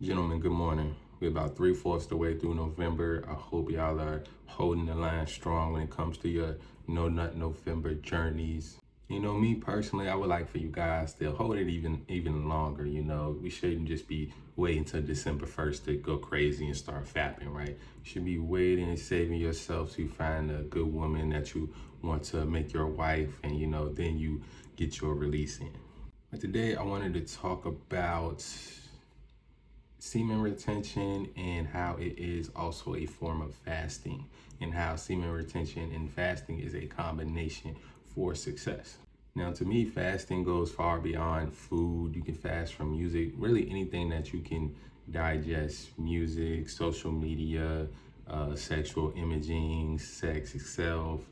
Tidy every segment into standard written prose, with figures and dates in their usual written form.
Gentlemen, good morning. We're about three-fourths the way through November. I hope y'all are holding the line strong when it comes to your No Nut November journeys. Me personally, I would like for you guys to hold it even longer. We shouldn't just be waiting till December 1st to go crazy and start fapping, right? You should be waiting and saving yourself to find a good woman that you want to make your wife, and then you get your release in. But today I wanted to talk about semen retention and how it is also a form of fasting, and how semen retention and fasting is a combination for success. Now, to me, fasting goes far beyond food. You can fast from music, really anything that you can digest: music, social media, sexual imaging, sex itself.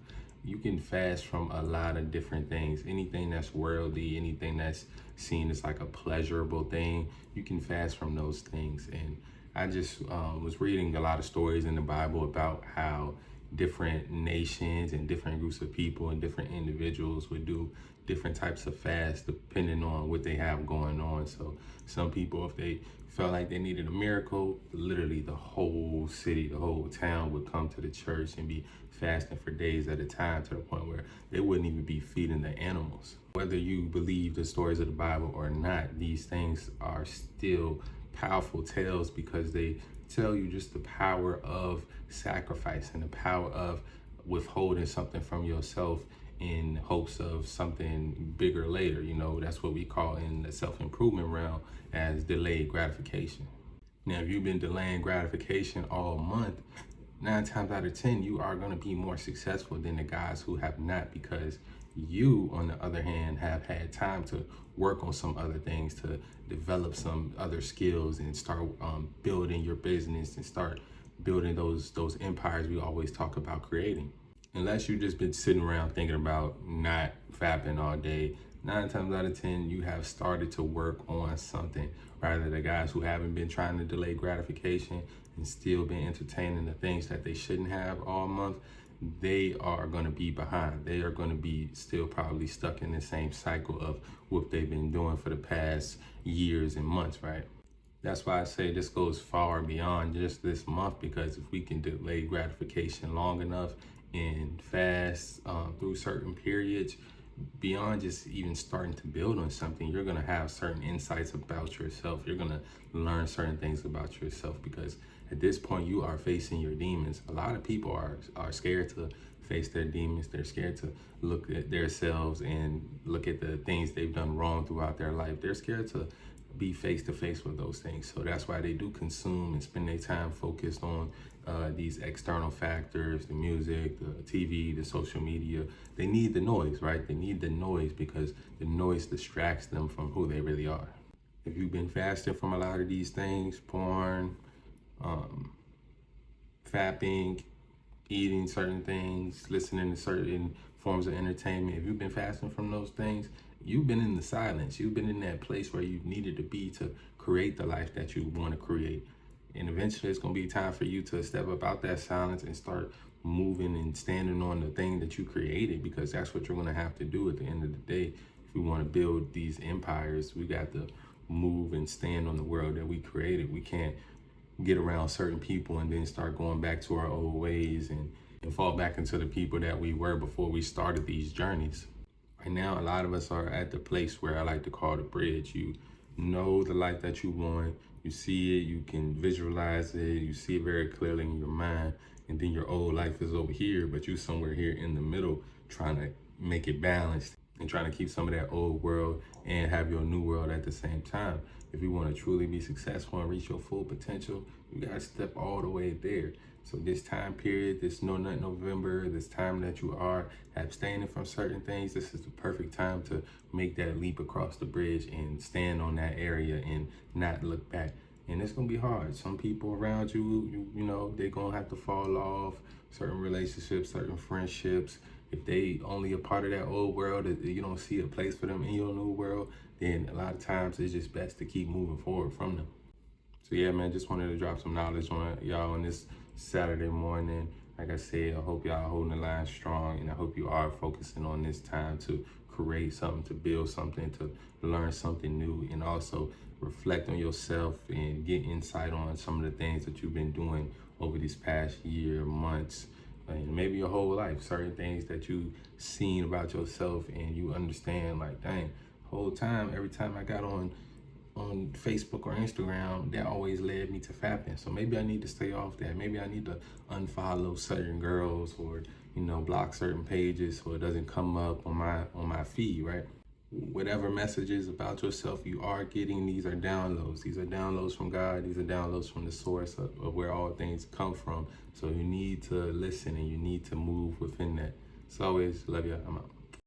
You can fast from a lot of different things. Anything that's worldly, anything that's seen as like a pleasurable thing, you can fast from those things. And I just was reading a lot of stories in the Bible about how different nations and different groups of people and different individuals would do different types of fasts depending on what they have going on. So some people, if they felt like they needed a miracle, literally the whole city, the whole town would come to the church and be fasting for days at a time, to the point where they wouldn't even be feeding the animals. Whether you believe the stories of the Bible or not, these things are still powerful tales, because they tell you just the power of sacrifice and the power of withholding something from yourself in hopes of something bigger later. That's what we call in the self-improvement realm as delayed gratification. Now, if you've been delaying gratification all month, 9 times out of 10, you are going to be more successful than the guys who have not, because you, on the other hand, have had time to work on some other things, to develop some other skills, and start building your business and start building those empires we always talk about creating. Unless you've just been sitting around thinking about not fapping all day, 9 times out of 10, you have started to work on something. Rather, the guys who haven't been trying to delay gratification and still been entertaining the things that they shouldn't have all month, they are going to be behind. They are going to be still probably stuck in the same cycle of what they've been doing for the past years and months, right? That's why I say this goes far beyond just this month, because if we can delay gratification long enough and fast through certain periods, beyond just even starting to build on something, you're going to have certain insights about yourself. You're going to learn certain things about yourself, because at this point you are facing your demons. A lot of people are scared to face their demons. They're scared to look at themselves and look at the things they've done wrong throughout their life. They're scared to be face to face with those things. So that's why they do consume and spend their time focused on these external factors: the music, the TV, the social media. They need the noise, right? They need the noise, because the noise distracts them from who they really are. If you've been fasting from a lot of these things: porn, fapping, eating certain things, listening to certain forms of entertainment, if you've been fasting from those things, you've been in the silence. You've been in that place where you needed to be to create the life that you want to create. And eventually it's going to be time for you to step up out that silence and start moving and standing on the thing that you created, because that's what you're going to have to do at the end of the day. If we want to build these empires, we got to move and stand on the world that we created. We can't get around certain people and then start going back to our old ways and fall back into the people that we were before we started these journeys. Right now, a lot of us are at the place where I like to call the bridge. You know the life that you want, you see it, you can visualize it, you see it very clearly in your mind, and then your old life is over here, but you somewhere here in the middle trying to make it balanced and trying to keep some of that old world and have your new world at the same time. If you want to truly be successful and reach your full potential, you got to step all the way there. So this time period, this No Nut November, this time that you are abstaining from certain things, this is the perfect time to make that leap across the bridge and stand on that area and not look back. And it's going to be hard. Some people around you, they're going to have to fall off. Certain relationships, certain friendships, if they only a part of that old world, you don't see a place for them in your new world, then a lot of times it's just best to keep moving forward from them. So yeah, man, just wanted to drop some knowledge on y'all on this Saturday morning. Like I said, I hope y'all holding the line strong, and I hope you are focusing on this time to create something, to build something, to learn something new, and also reflect on yourself and get insight on some of the things that you've been doing over this past year, months, and maybe your whole life. Certain things that you seen about yourself and you understand, like, dang, whole time, every time I got on Facebook or Instagram, that always led me to fapping. So maybe I need to stay off that. Maybe I need to unfollow certain girls, or block certain pages so it doesn't come up on my feed, right? Whatever messages about yourself you are getting, these are downloads. These are downloads from God. These are downloads from the source of where all things come from. So you need to listen and you need to move within that. As always, love you. I'm out.